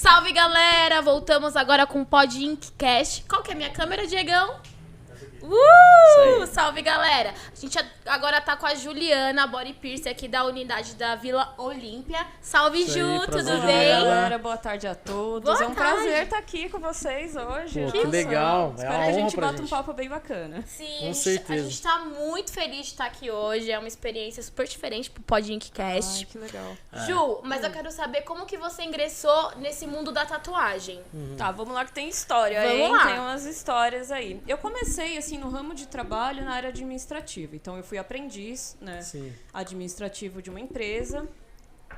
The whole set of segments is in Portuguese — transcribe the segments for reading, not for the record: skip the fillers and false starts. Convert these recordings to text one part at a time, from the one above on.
Salve, galera! Voltamos agora com o Podcast. Qual que é a minha câmera, Diegão? Salve, galera! A gente agora tá com a Juliana Body Piercing aqui da unidade da Vila Olímpia. Salve, Isso Ju, aí, tudo prazer, bem? Galera, boa tarde a todos. Boa é um tarde. prazer estar aqui com vocês hoje. Pô, que legal. É Espero uma que a honra gente pra bata um gente. papo bem bacana. Sim, Com a certeza. gente tá muito feliz de estar aqui hoje. É uma experiência super diferente pro Podcast. Ai, que legal. Ju, mas eu quero saber como que você ingressou nesse mundo da tatuagem. Tá, vamos lá que tem história, Vamos hein? lá. Tem umas histórias aí. Eu comecei, assim, no ramo de trabalho na área administrativa. Então, eu fui aprendiz, né? Sim. Administrativo de uma empresa.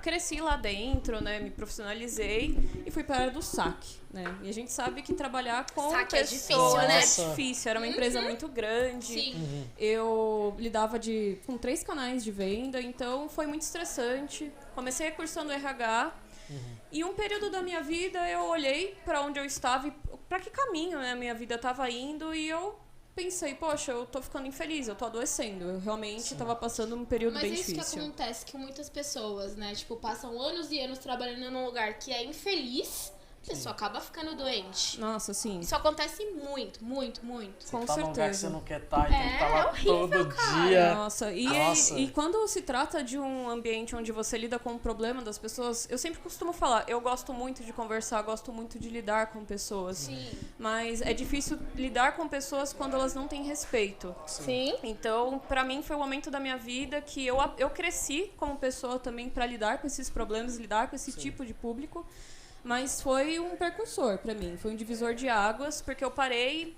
Cresci lá dentro, né? Me profissionalizei e fui para a área do saque, né? E a gente sabe que trabalhar com Saque é pessoas difícil, né? é Nossa. difícil. Era uma empresa muito grande. Sim. Eu lidava com 3 canais de venda, então foi muito estressante. Comecei cursando RH e um período da minha vida eu olhei para onde eu estava e para que caminho, né, a minha vida estava indo e eu pensei, poxa, eu tô ficando infeliz, eu tô adoecendo. Eu realmente estava passando um período Mas bem isso difícil. que acontece com muitas pessoas, né? Tipo, passam anos e anos trabalhando num lugar que é infeliz, a pessoa acaba ficando doente. Nossa, sim, Isso acontece muito, muito, muito. com Tá num lugar que você certeza. não quer estar e tem que estar lá horrível, todo cara. dia. Nossa, Nossa. E quando se trata de um ambiente onde você lida com o problema das pessoas, eu sempre costumo falar, eu gosto muito de conversar, gosto muito de lidar com pessoas. Sim. Mas é difícil lidar com pessoas quando elas não têm respeito. Sim. Então, pra mim, foi o momento da minha vida que eu cresci como pessoa também pra lidar com esses problemas, lidar com esse tipo de público. Mas foi um precursor pra mim, foi um divisor de águas, porque eu parei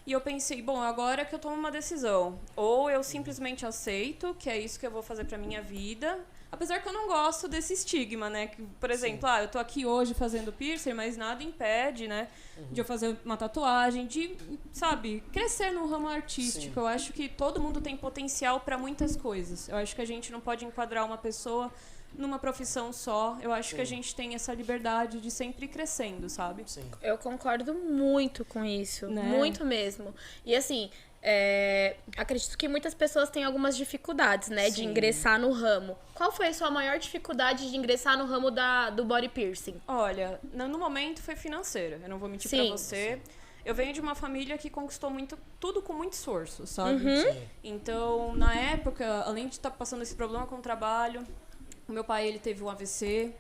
e eu pensei, bom, agora que eu tomo uma decisão, ou eu simplesmente aceito que é isso que eu vou fazer pra minha vida, apesar que eu não gosto desse estigma, né? Que, por exemplo, eu tô aqui hoje fazendo piercing, mas nada impede, né, de eu fazer uma tatuagem, de, sabe, crescer no ramo artístico. Sim. Eu acho que todo mundo tem potencial pra muitas coisas. Eu acho que a gente não pode enquadrar uma pessoa numa profissão só. Eu acho que a gente tem essa liberdade de sempre ir crescendo, sabe? Sim. Eu concordo muito com isso. Né? Muito mesmo. E assim, acredito que muitas pessoas têm algumas dificuldades, né? De Sim. ingressar no ramo. Qual foi a sua maior dificuldade de ingressar no ramo do body piercing? Olha, no momento foi financeira. Eu não vou mentir pra Sim. você. Eu venho de uma família que conquistou tudo com muito esforço, sabe? Sim. Então, na época, além de estar passando esse problema com o trabalho, o meu pai, ele teve um AVC.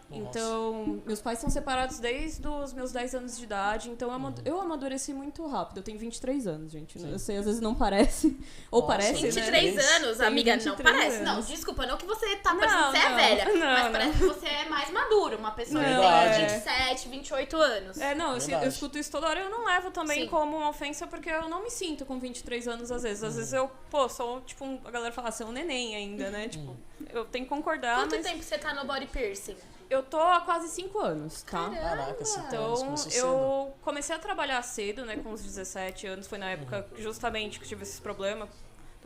Nossa. Então, meus pais são separados desde os meus 10 anos de idade. Então, eu amadureci muito rápido. Eu tenho 23 anos, gente. Sim. Eu sei, às vezes não parece. Ou Nossa, parece, 23 né? anos, Tenho amiga, não 23 parece. Não, anos. desculpa, não que você tá Não, parecendo que você é não, velha. não, mas não. parece que você é mais madura. Uma pessoa que Verdade. tem 27, 28 anos. Não, eu Verdade. escuto isso toda hora. Eu não levo também Sim. como uma ofensa, porque eu não me sinto com 23 anos às vezes. Às vezes eu, sou tipo, a galera fala, você é um neném ainda, né? Tipo, eu tenho que concordar, Quanto mas tempo você tá no body piercing? eu tô há quase 5 anos, tá? Caraca, 5 anos, Então, começou cedo. eu comecei a trabalhar cedo, né, com uns 17 anos. Foi na época justamente que eu tive esses problemas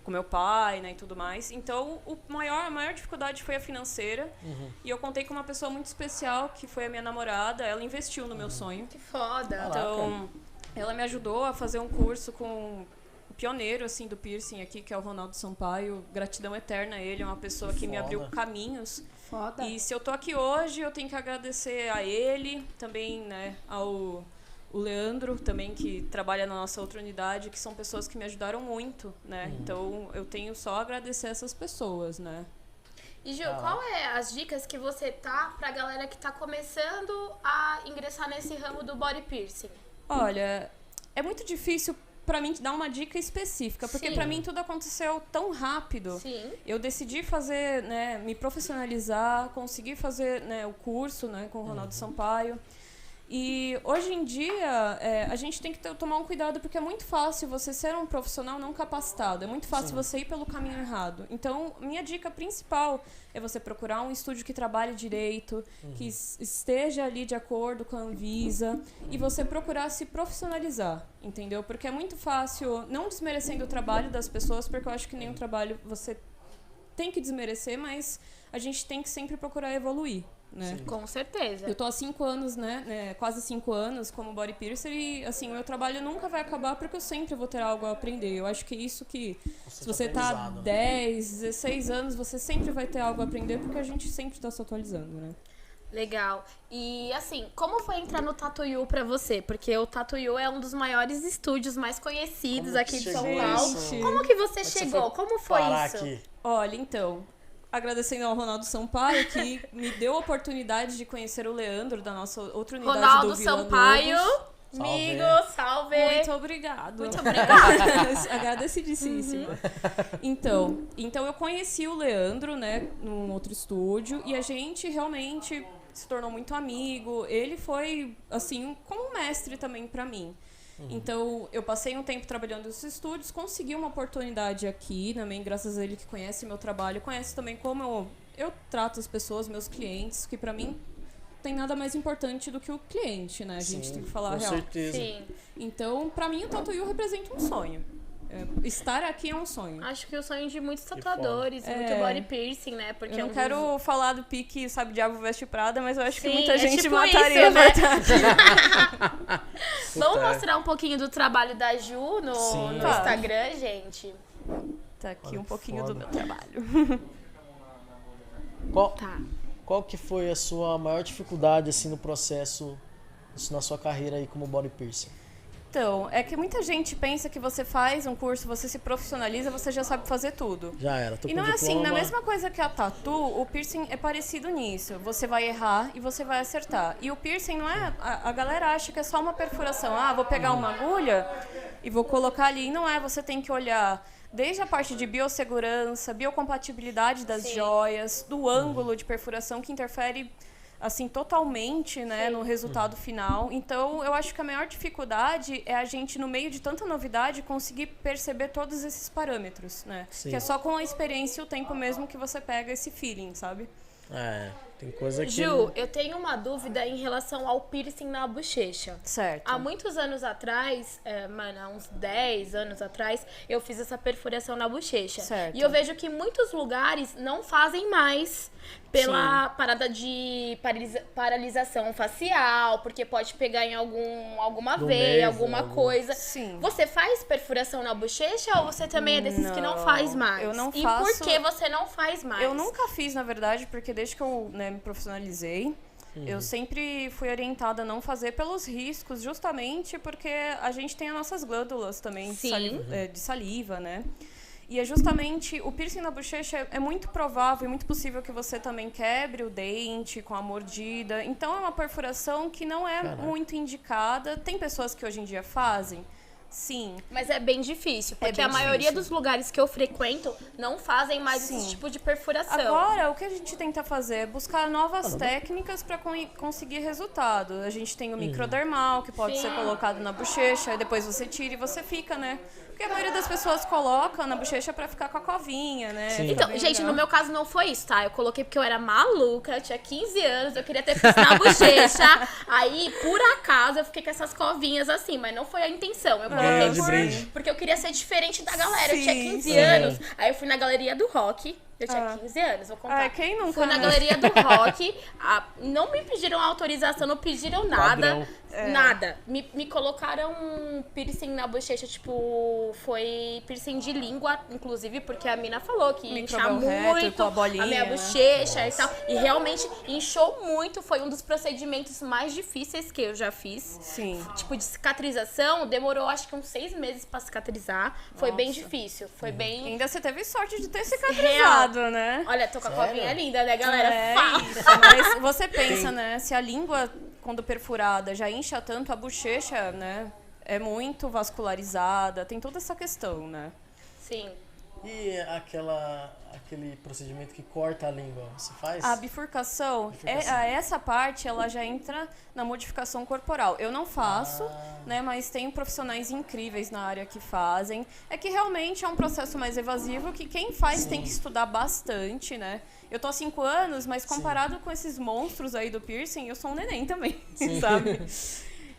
com meu pai, né, e tudo mais. Então, a maior dificuldade foi a financeira. E eu contei com uma pessoa muito especial, que foi a minha namorada. Ela investiu no meu sonho. Que foda. Caraca. Então, ela me ajudou a fazer um curso com o pioneiro, assim, do piercing aqui, que é o Ronaldo Sampaio. Gratidão eterna a ele, é uma pessoa que me Foda. abriu caminhos. Foda. E se eu tô aqui hoje, eu tenho que agradecer a ele, também, né, o Leandro, também, que trabalha na nossa outra unidade, que são pessoas que me ajudaram muito, né? Então, eu tenho só a agradecer essas pessoas, né? E Gil, qual é as dicas que você tá pra galera que tá começando a ingressar nesse ramo do body piercing? Olha, é muito difícil pra mim te dar uma dica específica, porque Sim. pra mim tudo aconteceu tão rápido. Sim. Eu decidi fazer, né, me profissionalizar, conseguir fazer, né, o curso, né, com o Ronaldo Sampaio. E hoje em dia, a gente tem que tomar um cuidado, porque é muito fácil você ser um profissional não capacitado. É muito fácil você ir pelo caminho errado. Então, minha dica principal é você procurar um estúdio que trabalhe direito, que esteja ali de acordo com a Anvisa, e você procurar se profissionalizar, entendeu? Porque é muito fácil, não desmerecendo o trabalho das pessoas, porque eu acho que nenhum trabalho você tem que desmerecer, mas a gente tem que sempre procurar evoluir, né? Sim. Com certeza. Eu tô há 5 anos, né, quase 5 anos como body piercer e, assim, o meu trabalho nunca vai acabar porque eu sempre vou ter algo a aprender. Eu acho que é isso que, se você tá há aprendizado, né? 10, 16 anos, você sempre vai ter algo a aprender porque a gente sempre tá se atualizando, né? Legal. E assim, como foi entrar no Tatuiu pra você? Porque o Tatuiu é um dos maiores estúdios mais conhecidos Como aqui que de São chegou Paulo. isso? Como que você Como é que você chegou? Como foi parar isso? aqui? Olha, então, agradecendo ao Ronaldo Sampaio, que me deu a oportunidade de conhecer o Leandro, da nossa outra unidade Ronaldo do Vila Sampaio, Lobos. amigo, salve! Muito obrigado. Muito obrigada. Agradecidíssima. Então eu conheci o Leandro, né, num outro estúdio, e a gente realmente se tornou muito amigo. Ele foi, assim, como um mestre também pra mim. Então, eu passei um tempo trabalhando nos estúdios, consegui uma oportunidade aqui, também graças a ele que conhece meu trabalho, conhece também como eu trato as pessoas, meus clientes, que pra mim tem nada mais importante do que o cliente, né? A gente tem que falar a real. Com certeza. Sim. Então, pra mim, o Tatuiu representa um sonho. Estar aqui é um sonho. Acho que o sonho de muitos foda. tatuadores, muito body piercing, né? Porque Eu não um quero falar do pique, sabe, Diabo Veste Prada, mas eu acho que Sim, muita é gente tipo mataria. isso, né? verdade. Vamos mostrar um pouquinho do trabalho da Ju no Sim. Instagram, gente? Tá aqui Olha um que pouquinho foda. do meu trabalho. Tá. Qual que foi a sua maior dificuldade assim no processo, isso na sua carreira aí como body piercing? Então, é que muita gente pensa que você faz um curso, você se profissionaliza, você já sabe fazer tudo. Já era, tô E com não é assim, na diploma. mesma coisa que a tatu, o piercing é parecido nisso. Você vai errar e você vai acertar. E o piercing não é... A galera acha que é só uma perfuração. Ah, vou pegar uma agulha e vou colocar ali. E não é, você tem que olhar desde a parte de biossegurança, biocompatibilidade das Sim. joias, do ângulo de perfuração que interfere assim totalmente, né, Sim. no resultado final. Então, eu acho que a maior dificuldade é a gente, no meio de tanta novidade, conseguir perceber todos esses parâmetros, né? Sim. Que é só com a experiência e o tempo mesmo que você pega esse feeling, sabe? Tem coisa que... Ju, eu tenho uma dúvida em relação ao piercing na bochecha. Certo. Há muitos anos atrás, há uns 10 anos atrás, eu fiz essa perfuração na bochecha. Certo. E eu vejo que muitos lugares não fazem mais pela parada de paralisação facial, porque pode pegar em alguma No veia, nervo, alguma algum- coisa. Sim. Você faz perfuração na bochecha ou você também é desses que não Não, faz mais? eu não E faço- por que você não faz mais? Eu nunca fiz, na verdade, porque desde que eu, né, me profissionalizei, eu sempre fui orientada a não fazer pelos riscos, justamente porque a gente tem as nossas glândulas também Sim. de saliva, né? E é justamente o piercing na bochecha é muito provável e muito possível que você também quebre o dente com a mordida. Então é uma perfuração que não é muito indicada. Tem pessoas que hoje em dia fazem? Sim. Mas é bem difícil, porque bem a maioria difícil. dos lugares que eu frequento não fazem mais Sim. esse tipo de perfuração. Agora, o que a gente tenta fazer é buscar novas técnicas para conseguir resultado. A gente tem o microdermal, que pode Sim. ser colocado na bochecha, aí depois você tira e você fica, né? Porque a maioria das pessoas coloca na bochecha para ficar com a covinha, né? Sim. Fica Então, bem gente, legal. no meu caso não foi isso, tá? Eu coloquei porque eu era maluca, eu tinha 15 anos, eu queria ter piercing na bochecha. Aí, por acaso, eu fiquei com essas covinhas assim, mas não foi a intenção. Eu coloquei de brinde. porque eu queria ser diferente da galera. Eu tinha Sim, 15 sim. anos, aí eu fui na galeria do rock. Eu tinha 15 anos, vou contar. Quem nunca, Fui na né? galeria do rock, não me pediram autorização, não pediram nada. Padrão. Nada. Me colocaram um piercing na bochecha, tipo, foi piercing de língua, inclusive, porque a mina falou que ia inchar Microvel reto, muito com a bolinha, a minha né? bochecha e tal. E realmente inchou muito, foi um dos procedimentos mais difíceis que eu já fiz. Sim. Tipo, de cicatrização, demorou acho que uns 6 meses pra cicatrizar. Foi bem Nossa. difícil, foi bem... Ainda você teve sorte de ter cicatrizado, né? Olha, tô com a Sério? covinha linda, né, galera? É Fala. isso, mas você pensa, né? Se a língua, quando perfurada, já incha tanto, a bochecha, né? É muito vascularizada, tem toda essa questão, né? Sim. E aquele procedimento que corta a língua, você faz? A bifurcação, essa parte, ela já entra na modificação corporal. Eu não faço, né? Mas tem profissionais incríveis na área que fazem. É que realmente é um processo mais evasivo que quem faz tem que estudar bastante, né? Eu tô há 5 anos, mas comparado com esses monstros aí do piercing, eu sou um neném também, sabe?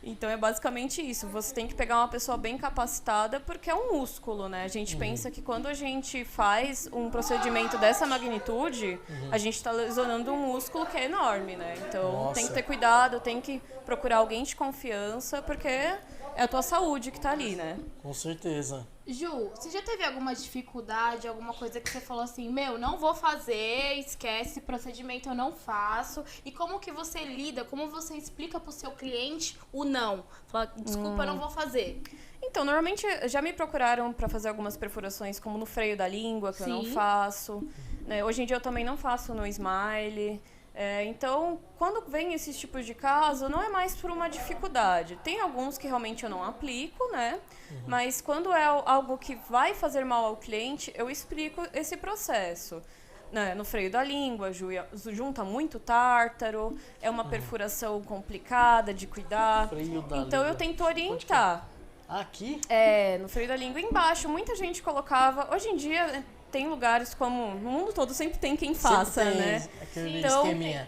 Então é basicamente isso. Você tem que pegar uma pessoa bem capacitada porque é um músculo, né? A gente pensa que quando a gente faz um procedimento dessa magnitude, a gente está lesionando um músculo que é enorme, né? Então Nossa. tem que ter cuidado, tem que procurar alguém de confiança porque é a tua saúde que tá ali, né? Com certeza. Ju, você já teve alguma dificuldade, alguma coisa que você falou assim, meu, não vou fazer, esquece, esse procedimento eu não faço. E como que você lida, como você explica pro seu cliente o não? Fala, desculpa, eu não vou fazer. Então, normalmente já me procuraram para fazer algumas perfurações, como no freio da língua, que eu não faço. Né? Hoje em dia eu também não faço no smile. Então, quando vem esses tipos de caso, não é mais por uma dificuldade. Tem alguns que realmente eu não aplico, né? Mas quando é algo que vai fazer mal ao cliente, eu explico esse processo. Né? No freio da língua, junta muito tártaro, é uma perfuração complicada de cuidar. Então, eu tento orientar. Aqui? No freio da língua embaixo. Muita gente colocava... Hoje em dia... Tem lugares como... No mundo todo sempre tem quem faça, né? Aquele esqueminha.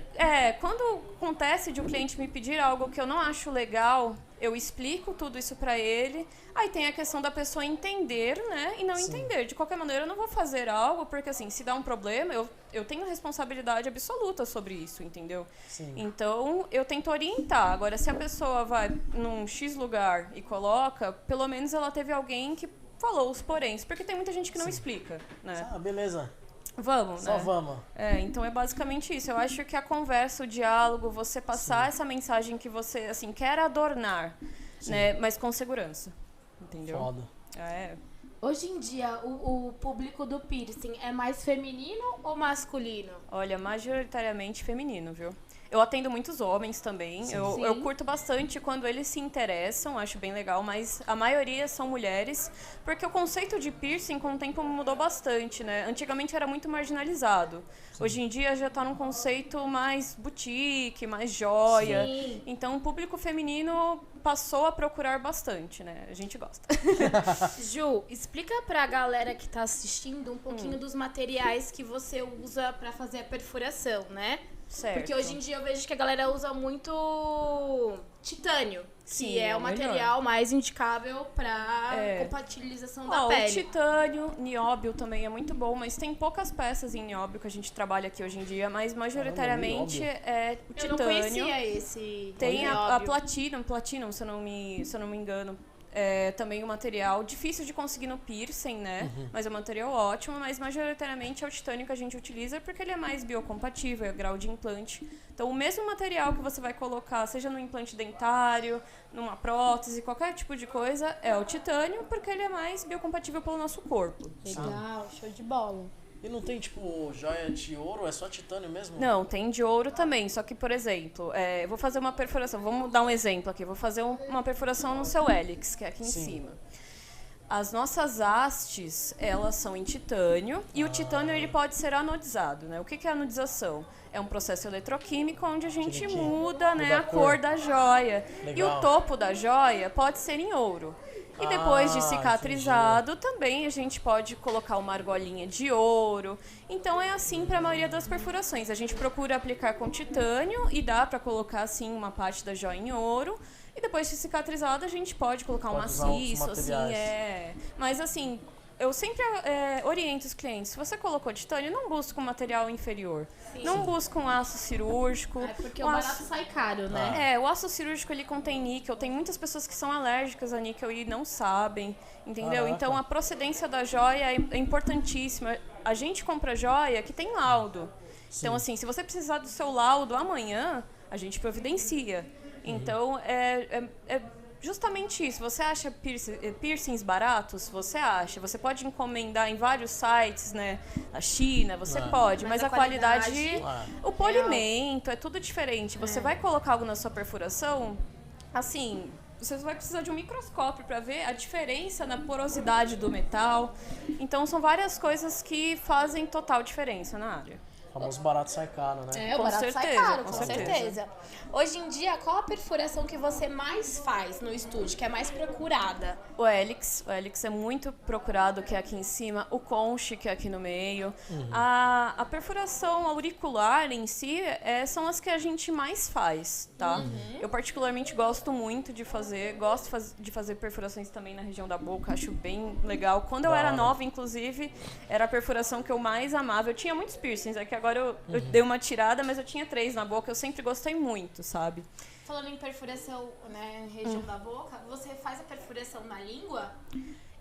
Quando acontece de um cliente me pedir algo que eu não acho legal, eu explico tudo isso pra ele. Aí tem a questão da pessoa entender, né? E não entender. De qualquer maneira, eu não vou fazer algo, porque assim, se dá um problema, eu tenho responsabilidade absoluta sobre isso, entendeu? Sim. Então, eu tento orientar. Agora, se a pessoa vai num X lugar e coloca, pelo menos ela teve alguém que falou os poréns, porque tem muita gente que não explica, né? Beleza. Vamos, Só né? vamos. Então é basicamente isso. Eu acho que a conversa, o diálogo, você passar essa mensagem que você, assim, quer adornar, né? Mas com segurança, entendeu? Foda. Hoje em dia, o público do piercing é mais feminino ou masculino? Olha, majoritariamente feminino, viu? Eu atendo muitos homens também. Eu curto bastante quando eles se interessam, acho bem legal, mas a maioria são mulheres, porque o conceito de piercing com o tempo mudou bastante, né? Antigamente era muito marginalizado. Hoje em dia já tá num conceito mais boutique, mais joia. Sim. Então o público feminino passou a procurar bastante, né? A gente gosta. Ju, explica pra galera que tá assistindo um pouquinho dos materiais que você usa pra fazer a perfuração, né? Certo. Porque hoje em dia eu vejo que a galera usa muito titânio, que é o material mais indicável pra compatibilização da pele. O titânio, nióbio também é muito bom, mas tem poucas peças em nióbio que a gente trabalha aqui hoje em dia, mas majoritariamente é o titânio. Eu não conhecia esse Tem a Platinum, se eu não me engano. É também um material difícil de conseguir no piercing, né? Mas é um material ótimo, mas majoritariamente é o titânio que a gente utiliza porque ele é mais biocompatível, é grau de implante. Então, o mesmo material que você vai colocar, seja no implante dentário, numa prótese, qualquer tipo de coisa, é o titânio porque ele é mais biocompatível pelo nosso corpo. Legal, show de bola. E não tem, tipo, joia de ouro? É só titânio mesmo? Não, tem de ouro também. Só que, por exemplo, eu vou fazer uma perfuração. Vamos dar um exemplo aqui. Vou fazer uma perfuração no seu hélix, que é aqui em cima. As nossas hastes, elas são em titânio. E o titânio, ele pode ser anodizado, né? O que é anodização? É um processo eletroquímico onde a gente muda, né, a cor da joia. Legal. E o topo da joia pode ser em ouro. E depois de cicatrizado, também a gente pode colocar uma argolinha de ouro. Então é assim para a maioria das perfurações. A gente procura aplicar com titânio e dá para colocar assim uma parte da joia em ouro. E depois de cicatrizado, a gente pode colocar um maciço, assim, Mas assim, eu sempre oriento os clientes. Se você colocou titânio, não busca um material inferior. Não busca um aço cirúrgico. É porque o barato sai caro, né? O aço cirúrgico, ele contém níquel. Tem muitas pessoas que são alérgicas a níquel e não sabem, entendeu? Então, a procedência da joia é importantíssima. A gente compra joia que tem laudo. Então, assim, se você precisar do seu laudo amanhã, a gente providencia. Então, justamente isso. Você acha piercings baratos? Você acha. Você pode encomendar em vários sites, né? Na China, você pode. Mas a qualidade... O polimento é tudo diferente. Você vai colocar algo na sua perfuração, assim... Você vai precisar de um microscópio para ver a diferença na porosidade do metal. Então, são várias coisas que fazem total diferença na área. O famoso barato sai caro, né? O barato sai caro, com certeza. Hoje em dia, qual a perfuração que você mais faz no estúdio, que é mais procurada? O hélix é muito procurado, que é aqui em cima. O conche, que é aqui no meio. A perfuração auricular em si são as que a gente mais faz, tá? Eu particularmente gosto muito de fazer. Gosto de fazer perfurações também na região da boca, acho bem legal. Quando eu era nova, inclusive, era a perfuração que eu mais amava. Eu tinha muitos piercings, é que agora eu dei uma tirada, mas eu tinha 3 na boca, eu sempre gostei muito, sabe? Falando em perfuração, né, região da boca, você faz a perfuração na língua?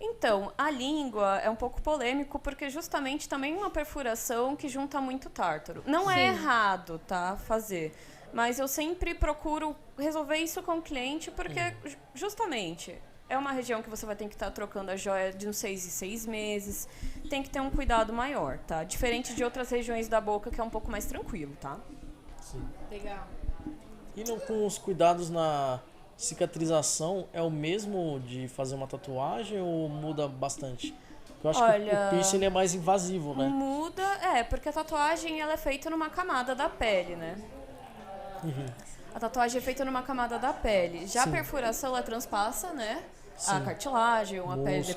Então, a língua é um pouco polêmico, porque justamente também é uma perfuração que junta muito tártaro. Não é errado, tá, fazer, mas eu sempre procuro resolver isso com o cliente, porque justamente é uma região que você vai ter que estar trocando a joia de uns 6 em 6 meses, tem que ter um cuidado maior, tá? Diferente de outras regiões da boca, que é um pouco mais tranquilo, tá? Sim. Legal. E com os cuidados na cicatrização, é o mesmo de fazer uma tatuagem ou muda bastante? Eu acho que o piercing ele é mais invasivo, né? Muda, porque a tatuagem ela é feita numa camada da pele, né? A tatuagem é feita numa camada da pele. Já a perfuração, ela transpassa, né? A cartilagem, ou a pele,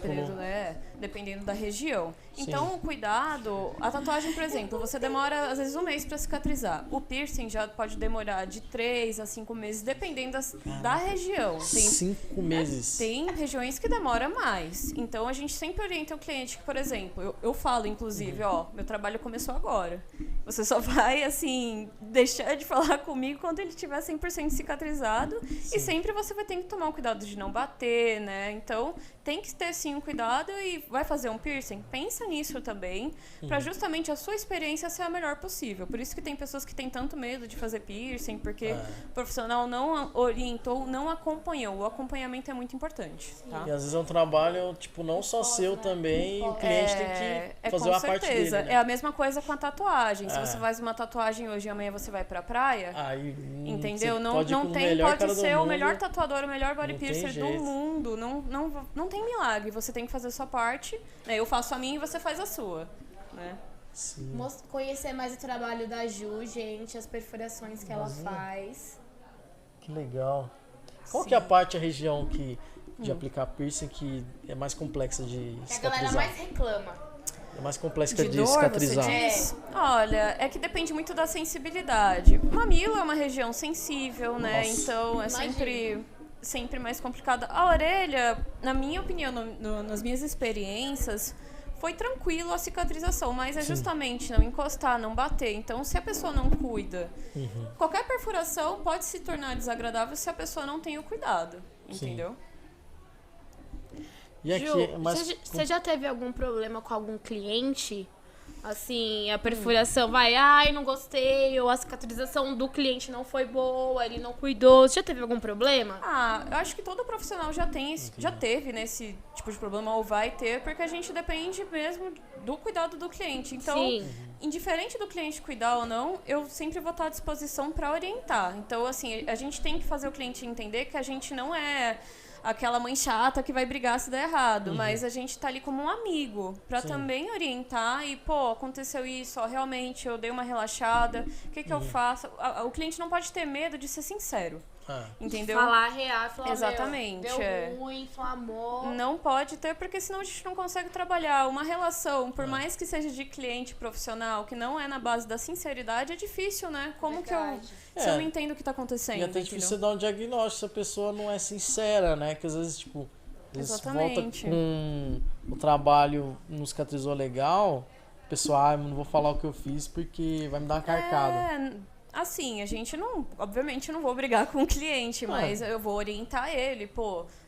dependendo da região. Então, o cuidado... A tatuagem, por exemplo, você demora, às vezes, 1 mês para cicatrizar. O piercing já pode demorar de 3 a 5 meses, dependendo da região. 5 meses? Tem regiões que demora mais. Então, a gente sempre orienta o cliente que, por exemplo, eu falo, inclusive, meu trabalho começou agora. Você só vai, assim, deixar de falar comigo quando ele estiver 100% cicatrizado. E sempre você vai ter que tomar o cuidado de não bater, né? Então, tem que ter, sim, um cuidado. E vai fazer um piercing? Pensa nisso também, para justamente a sua experiência ser a melhor possível. Por isso que tem pessoas que têm tanto medo de fazer piercing, porque o profissional não orientou, não acompanhou. O acompanhamento é muito importante, tá? E às vezes é um trabalho, tipo, não só seu também, o cliente tem que fazer uma parte dele, né? É a mesma coisa com a tatuagem. Se você faz uma tatuagem hoje e amanhã você vai pra praia, entendeu? Não pode ser o melhor tatuador, o melhor body piercer do mundo. Não tem milagre. Você tem que fazer a sua parte, né? Eu faço a minha e você faz a sua, né? Sim. Conhecer mais o trabalho da Ju, gente, as perfurações que ela faz. Que legal. Qual que é a região de aplicar piercing que é mais complexa de cicatrizar? Que a galera mais reclama. É mais complexa de dor, cicatrizar. você diz? Olha, é que depende muito da sensibilidade. O mamilo é uma região sensível, né? Nossa. Então é sempre mais complicado. A orelha, na minha opinião, nas minhas experiências, foi tranquilo a cicatrização, mas é justamente não encostar, não bater. Então, se a pessoa não cuida, qualquer perfuração pode se tornar desagradável se a pessoa não tem o cuidado, entendeu? E aqui, Ju, você já teve algum problema com algum cliente? Assim, a perfuração não gostei, ou a cicatrização do cliente não foi boa, ele não cuidou. Você já teve algum problema? Eu acho que todo profissional já teve nesse tipo de problema, ou vai ter, porque a gente depende mesmo do cuidado do cliente. Então, indiferente do cliente cuidar ou não, eu sempre vou estar à disposição para orientar. Então, assim, a gente tem que fazer o cliente entender que a gente não é aquela mãe chata que vai brigar se der errado, mas a gente tá ali como um amigo, pra também orientar e, aconteceu isso, realmente eu dei uma relaxada, o que eu faço? O cliente não pode ter medo de ser sincero. Entendeu? Falar real, falar exatamente. Deu ruim, inflamou. Não pode ter, porque senão a gente não consegue trabalhar. Uma relação, por mais que seja de cliente profissional, que não é na base da sinceridade, é difícil, né? Como que se eu não entendo o que tá acontecendo? E até difícil você dar um diagnóstico se a pessoa não é sincera, né? Que às vezes, volta com o trabalho não cicatrizou legal, o pessoal, não vou falar o que eu fiz porque vai me dar uma carcada. Assim, a gente obviamente não vou brigar com o cliente, mas eu vou orientar ele,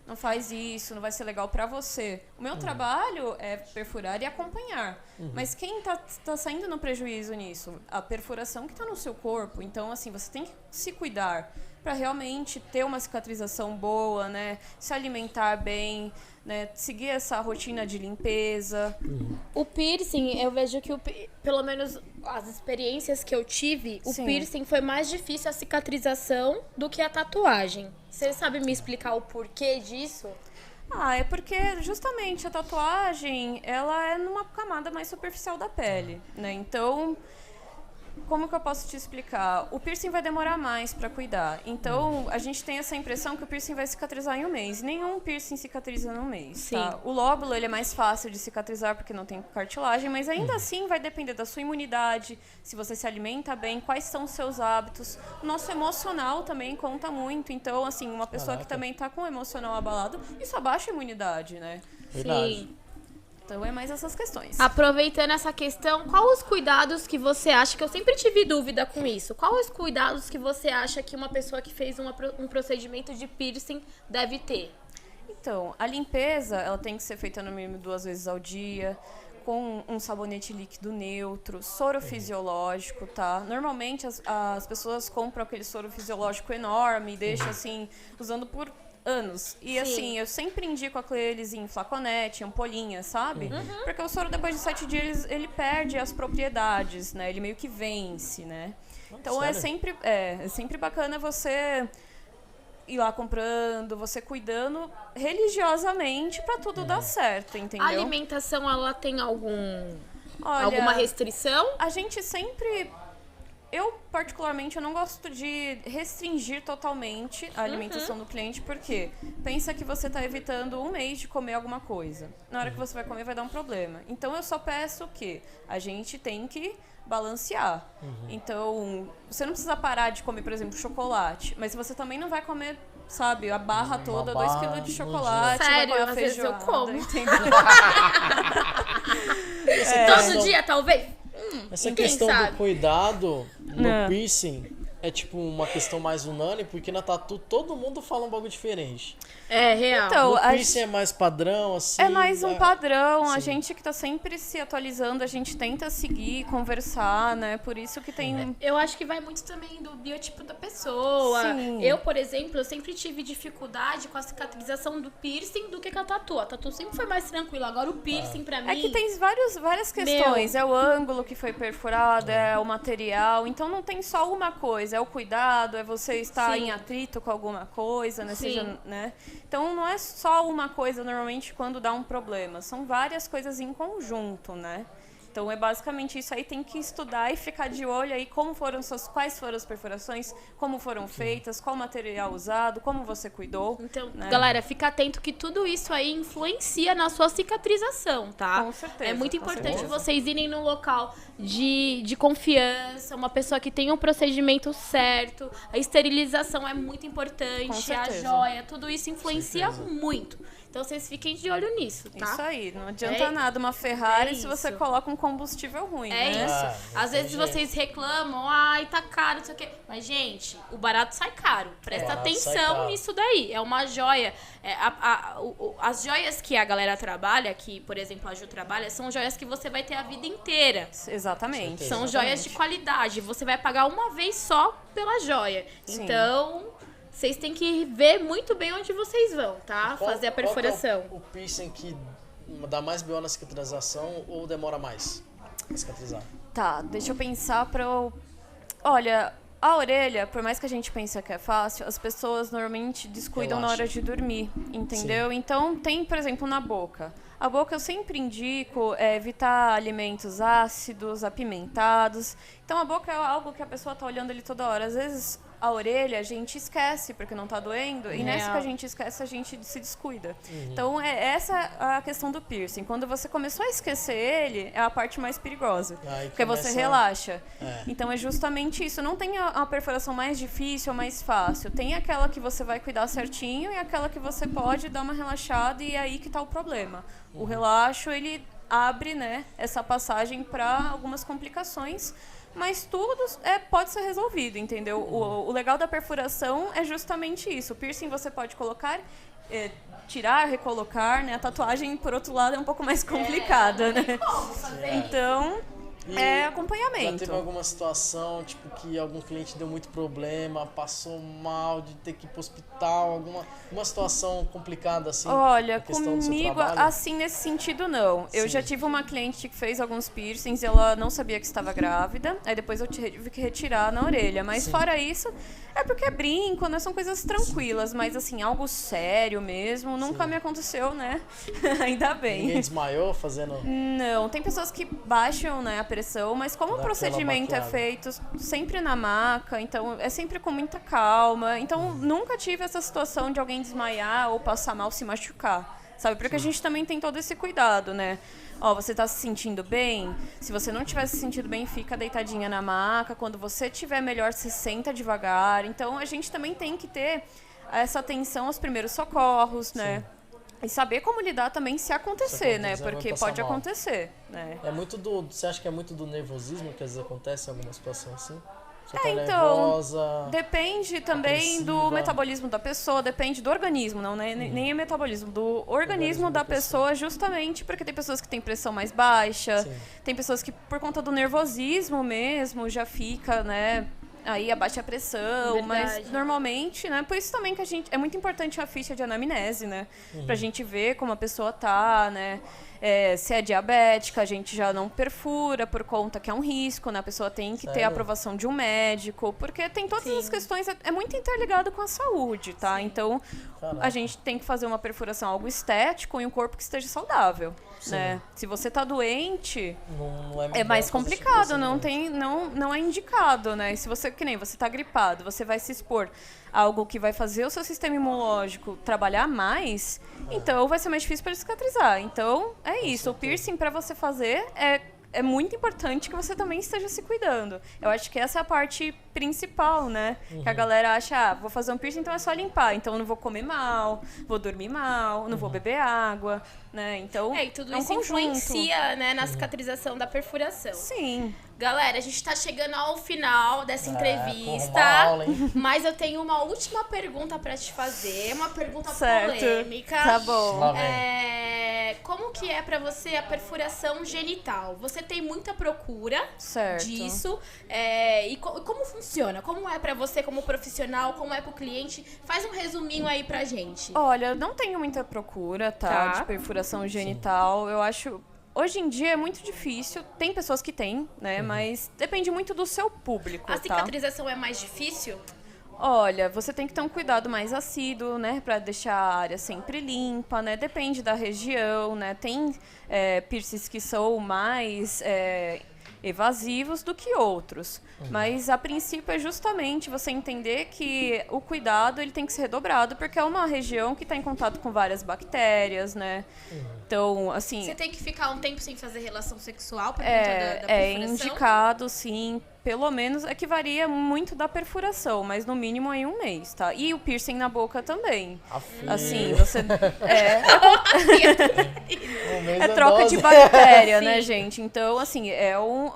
não faz isso, não vai ser legal pra você. O meu trabalho é perfurar e acompanhar. Mas quem tá saindo no prejuízo nisso? A perfuração que tá no seu corpo. Então, assim, você tem que se cuidar pra realmente ter uma cicatrização boa, né? Se alimentar bem, né? Seguir essa rotina de limpeza. O piercing, eu vejo que, pelo menos as experiências que eu tive, o piercing foi mais difícil a cicatrização do que a tatuagem. Você sabe me explicar o porquê disso? É porque justamente a tatuagem, ela é numa camada mais superficial da pele, né? Então, como que eu posso te explicar? O piercing vai demorar mais para cuidar. Então, a gente tem essa impressão que o piercing vai cicatrizar em um mês. Nenhum piercing cicatriza em um mês, tá? O lóbulo, ele é mais fácil de cicatrizar porque não tem cartilagem, mas ainda assim vai depender da sua imunidade, se você se alimenta bem, quais são os seus hábitos. O nosso emocional também conta muito. Então, assim, uma pessoa que também tá com o emocional abalado, isso abaixa a imunidade, né? Verdade. Então é mais essas questões. Aproveitando essa questão, qual os cuidados que você acha, que eu sempre tive dúvida com isso, qual os cuidados que você acha que uma pessoa que fez um procedimento de piercing deve ter? Então, a limpeza, ela tem que ser feita no mínimo 2 vezes ao dia, com um sabonete líquido neutro, soro fisiológico, tá? Normalmente as pessoas compram aquele soro fisiológico enorme e deixam assim, usando por anos. E assim, eu sempre indico aqueles em flaconete, ampolinha, sabe? Porque o soro, depois de 7 dias, ele perde as propriedades, né? Ele meio que vence, né? Então é sempre bacana você ir lá comprando, você cuidando religiosamente pra tudo dar certo, entendeu? A alimentação, ela tem Olha, alguma restrição? A gente sempre... Eu, particularmente, eu não gosto de restringir totalmente a alimentação do cliente, porque pensa que você está evitando 1 mês de comer alguma coisa. Na hora que você vai comer, vai dar um problema. Então, eu só peço que a gente tem que balancear. Então, você não precisa parar de comer, por exemplo, chocolate, mas você também não vai comer, sabe, a barra toda, 2 kg de chocolate. Sério, vai às vezes eu como. Entendeu? Todo dia, talvez? Essa quem questão sabe? do cuidado no piercing é tipo uma questão mais unânime, porque na tatu todo mundo fala um bagulho diferente. É real. Então, No piercing é mais padrão, assim. é mais um padrão, a sim. gente que tá sempre se atualizando, a gente tenta seguir, conversar, né? Por isso que tem... Eu acho que vai muito também do biotipo da pessoa. Sim. Eu, por exemplo, eu sempre tive dificuldade com a cicatrização do piercing do que com a tatu. A tatu sempre foi mais tranquila. Agora o piercing, pra mim... É que tem várias questões. É o ângulo que foi perfurado, é o material. Então não tem só uma coisa. É o cuidado, é você estar Sim. em atrito com alguma coisa, né? Sim. Seja, né? Então não é só uma coisa normalmente quando dá um problema. São várias coisas em conjunto, né? Então é basicamente isso aí, tem que estudar e ficar de olho aí quais foram as perfurações, como foram feitas, qual material usado, como você cuidou. Então, né? galera, fica atento que tudo isso aí influencia na sua cicatrização, tá? Com certeza, É muito com importante certeza. vocês irem num local de confiança, uma pessoa que tenha um procedimento certo. A esterilização é muito Com importante, a certeza. joia, tudo isso influencia muito. Então vocês fiquem de olho nisso, tá? Isso aí, não adianta É- nada uma Ferrari é se você isso. coloca um combustível ruim, É né? isso. Às vezes vocês reclamam, ai, tá caro, não sei o quê. Mas, gente, o barato sai caro. Presta barato sai atenção caro. nisso daí. É uma joia. As joias que a galera trabalha, que, por exemplo, a Ju trabalha, são joias que você vai ter a vida inteira. Exatamente. São joias de qualidade. Você vai pagar uma vez só pela joia. Sim. Então, vocês têm que ver muito bem onde vocês vão, tá? Fazer a perfuração. Qual que é o piercing que dá mais BO na cicatrização ou demora mais a cicatrizar? Tá, deixa eu pensar pra eu... Olha, a orelha, por mais que a gente pense que é fácil, as pessoas normalmente descuidam na Relaxa. hora de dormir, entendeu? Então, tem, por exemplo, na boca. A boca eu sempre indico evitar alimentos ácidos, apimentados. Então, a boca é algo que a pessoa tá olhando ali toda hora. Às vezes, a orelha a gente esquece porque não tá doendo. E nessa que a gente esquece, a gente se descuida. Então, essa a questão do piercing. Quando você começou a esquecer ele, é a parte mais perigosa. Aí Porque você começa- relaxa. É. Então, é justamente isso. Não tem a perfuração mais difícil ou mais fácil. Tem aquela que você vai cuidar certinho e aquela que você pode dar uma relaxada e é aí que tá o problema. O relaxo, ele abre, né, essa passagem para algumas complicações, mas tudo pode ser resolvido, entendeu? O legal da perfuração é justamente isso. O piercing você pode colocar, tirar, recolocar, né? A tatuagem, por outro lado, é um pouco mais complicada, né? Então, E acompanhamento. Já teve alguma situação, tipo, que algum cliente deu muito problema, passou mal, de ter que ir pro hospital, uma situação complicada assim? Olha, na questão do seu comigo, trabalho? assim, nesse sentido, não. Eu Sim. já tive uma cliente que fez alguns piercings e ela não sabia que estava grávida. Aí depois eu tive que retirar na orelha. Mas Sim. fora isso, é porque é brinco, né? São coisas tranquilas. Mas, assim, algo sério mesmo, nunca me aconteceu, né? Ainda bem. Ninguém desmaiou fazendo... Não, tem pessoas que baixam, né, a pressão, mas como Dá o procedimento é aquela feito sempre na maca, então é sempre com muita calma. Então nunca tive essa situação de alguém desmaiar ou passar mal, se machucar, sabe? Porque a gente também tem todo esse cuidado, né? Ó, você tá se sentindo bem? Se você não estiver se sentindo bem, fica deitadinha na maca. Quando você estiver melhor, se senta devagar. Então a gente também tem que ter essa atenção aos primeiros socorros, né? E saber como lidar também se acontecer, né? Porque pode acontecer, né? Você acha que é muito do nervosismo que às vezes acontece em alguma situação assim? Você tá então, nervosa, depende também do metabolismo da pessoa, depende do organismo, não, né? Nem é metabolismo, do organismo da pessoa, justamente porque tem pessoas que têm pressão mais baixa, tem pessoas que por conta do nervosismo mesmo já fica, né? Aí abaixa a pressão, mas normalmente, né? Por isso também que é muito importante a ficha de anamnese, né? Pra gente ver como a pessoa tá, né? Se é diabética, a gente já não perfura por conta que é um risco, né? A pessoa tem que ter a aprovação de um médico, porque tem todas as questões, é muito interligado com a saúde, tá? Então, a gente tem que fazer uma perfuração, algo estético, em um corpo que esteja saudável, né? Se você tá doente, é mais complicado, não é indicado, né? E se você, que nem você tá gripado, você vai se expor a algo que vai fazer o seu sistema imunológico trabalhar mais, então vai ser mais difícil para cicatrizar. Então, é isso. O piercing, para você fazer, é muito importante que você também esteja se cuidando. Eu acho que essa é a parte principal, né? Que a galera acha, vou fazer um piercing, então é só limpar. Então eu não vou comer mal, vou dormir mal, não vou beber água, né? Então, e tudo isso influencia, né, na cicatrização da perfuração. Sim. Galera, a gente tá chegando ao final dessa entrevista, mas eu tenho uma última pergunta pra te fazer, uma pergunta polêmica. Tá bom. Como que é pra você a perfuração genital? Você tem muita procura disso, e como funciona? Como é pra você como profissional, como é pro cliente? Faz um resuminho aí pra gente. Olha, eu não tenho muita procura, de perfuração genital. Eu acho... Hoje em dia é muito difícil, tem pessoas que têm, né? Mas depende muito do seu público, A cicatrização é mais difícil? Olha, você tem que ter um cuidado mais assíduo, né? Pra deixar a área sempre limpa, né? Depende da região, né? Tem piercings que são mais evasivos do que outros. Mas, a princípio, é justamente você entender que o cuidado ele tem que ser redobrado, porque é uma região que está em contato com várias bactérias, né? Então, assim... Você tem que ficar um tempo sem fazer relação sexual por conta da perfuração? É indicado, sim. Pelo menos, que varia muito da perfuração, mas no mínimo aí 1 mês, tá? E o piercing na boca também. Assim, você... É troca de bactéria, né, gente? Então, assim,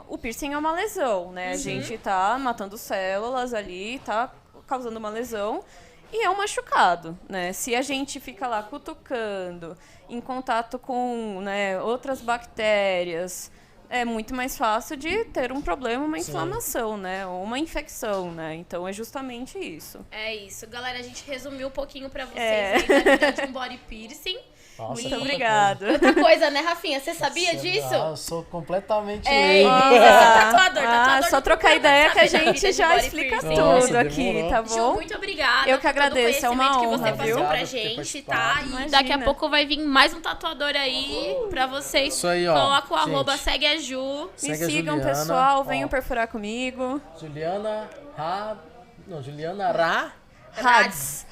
o piercing é uma lesão, né? A gente tá matando células ali, tá causando uma lesão. E é um machucado, né? Se a gente fica lá cutucando, em contato com, né, outras bactérias, é muito mais fácil de ter um problema, uma inflamação, né? Ou uma infecção, né? Então, é justamente isso. É isso. Galera, a gente resumiu um pouquinho pra vocês aí da vida de um body piercing. Nossa, muito obrigada. Outra coisa, né, Rafinha? Você sabia disso? Eu sou completamente leigo. Tatuador. Só trocar ideia que a gente já explica tudo aqui, tá bom? Ju, muito obrigada. Eu que agradeço, é uma honra, que você viu? passou pra gente, tá? E daqui a pouco vai vir mais um tatuador aí pra vocês. Isso aí, ó. Coloca o arroba, segue a Ju. Me sigam, pessoal. Venham perfurar comigo. Juliana Ra. Hads.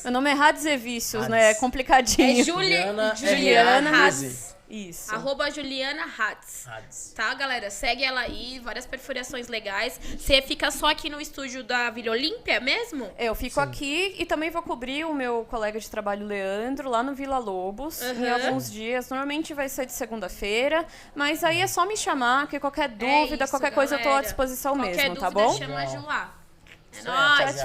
Meu nome é Hads Evícios, né? É complicadinho. É Juliana Hads. Isso. Arroba Juliana Hads. Tá, galera? Segue ela aí, várias perfurações legais. Você fica só aqui no estúdio da Vila Olímpia mesmo? Eu fico aqui e também vou cobrir o meu colega de trabalho, Leandro, lá no Vila Lobos, em alguns dias. Normalmente vai ser de segunda-feira, mas aí é só me chamar, que qualquer dúvida, qualquer coisa eu tô à disposição mesmo, tá bom? Chama a Ju lá. É nóis. Tchau, tchau.